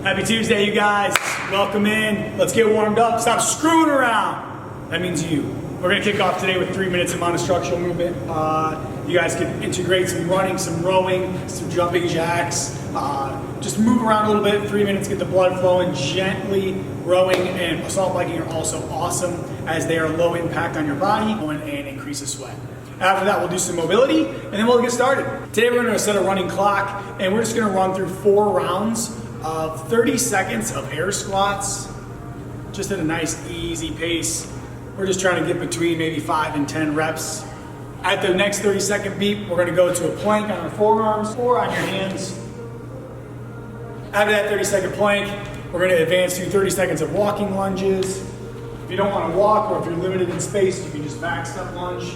Happy Tuesday, you guys. Welcome in. Let's get warmed up. Stop screwing around. That means you. We're gonna kick off today with 3 minutes of monostructural movement. You guys can integrate some running, some rowing, some jumping jacks. Just move around a little bit, 3 minutes, get the blood flowing. Gently rowing and assault biking are also awesome as they are low impact on your body and increase the sweat. After that, we'll do some mobility and then we'll get started. Today we're gonna set a running clock and we're just gonna run through 4 rounds of 30 seconds of air squats, just at a nice easy pace. We're just trying to get between maybe 5 and 10 reps. At the next 30-second beat, we're gonna go to a plank on our forearms or on your hands. After that 30-second plank, we're gonna advance through 30 seconds of walking lunges. If you don't wanna walk or if you're limited in space, you can just back step lunge,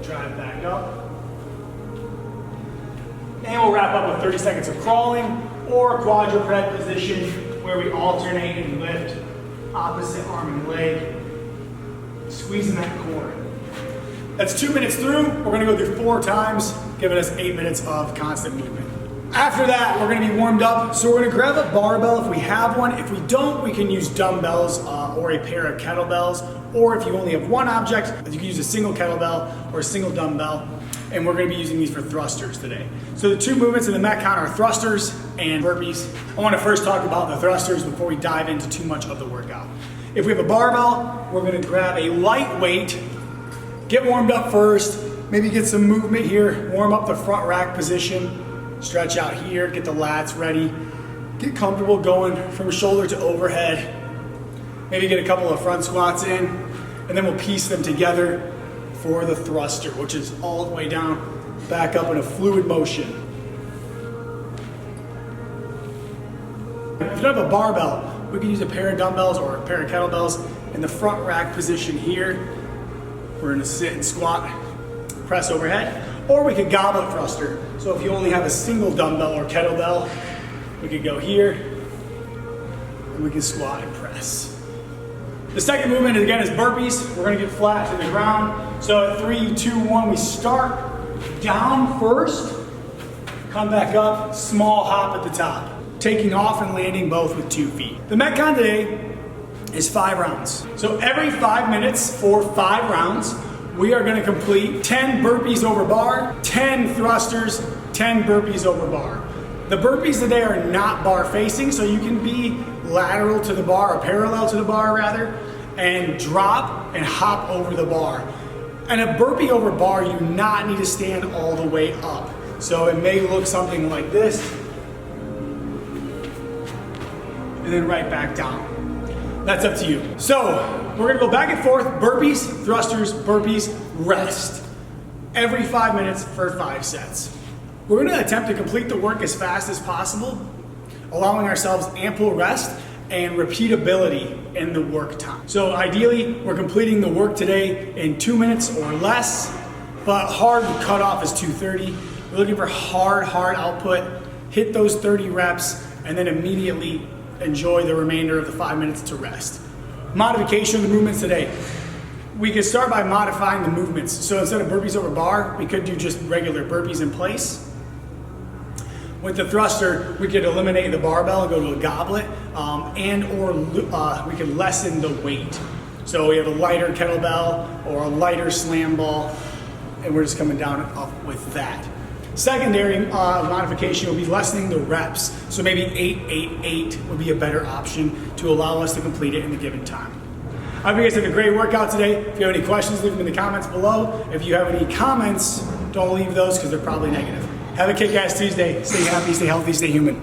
drive back up. And we'll wrap up with 30 seconds of crawling or quadruped position where we alternate and lift opposite arm and leg, squeezing that core. That's 2 minutes through. We're gonna go through 4 times, giving us 8 minutes of constant movement. After that, we're gonna be warmed up. So we're gonna grab a barbell if we have one. If we don't, we can use dumbbells or a pair of kettlebells. Or if you only have one object, you can use a single kettlebell or a single dumbbell. And we're gonna be using these for thrusters today. So the 2 movements in the Metcon are thrusters and burpees. I wanna first talk about the thrusters before we dive into too much of the workout. If we have a barbell, we're gonna grab a light weight, get warmed up first, maybe get some movement here, warm up the front rack position, stretch out here, get the lats ready, get comfortable going from shoulder to overhead, maybe get a couple of front squats in, and then we'll piece them together for the thruster, which is all the way down, back up in a fluid motion. If you don't have a barbell, we can use a pair of dumbbells or a pair of kettlebells in the front rack position here. We're gonna sit and squat, press overhead, or we could goblet thruster. So if you only have a single dumbbell or kettlebell, we could go here and we can squat and press. The second movement, again, is burpees. We're gonna get flat to the ground. So at 3, 2, 1, we start down first, come back up, small hop at the top, taking off and landing both with 2 feet. The Metcon today is 5 rounds. So every 5 minutes for 5 rounds, we are gonna complete 10 burpees over bar, 10 thrusters, 10 burpees over bar. The burpees today are not bar facing, so you can be lateral to the bar, or parallel to the bar rather, and drop and hop over the bar. And a burpee over bar, you do not need to stand all the way up. So it may look something like this, and then right back down. That's up to you. So we're gonna go back and forth, burpees, thrusters, burpees, rest. Every 5 minutes for 5 sets. We're gonna attempt to complete the work as fast as possible, allowing ourselves ample rest and repeatability in the work time. So ideally, we're completing the work today in 2 minutes or less, but hard cutoff is 2:30. We're looking for hard output, hit those 30 reps, and then immediately enjoy the remainder of the 5 minutes to rest. Modification of the movements today. We could start by modifying the movements. So instead of burpees over bar, we could do just regular burpees in place. With the thruster, we could eliminate the barbell and go to a goblet, we could lessen the weight. So we have a lighter kettlebell or a lighter slam ball, and we're just coming down up with that. Secondary modification will be lessening the reps. So maybe 8-8-8 would be a better option to allow us to complete it in the given time. I hope you guys had a great workout today. If you have any questions, leave them in the comments below. If you have any comments, don't leave those because they're probably negative. Have a kick-ass Tuesday. Stay happy, stay healthy, stay human.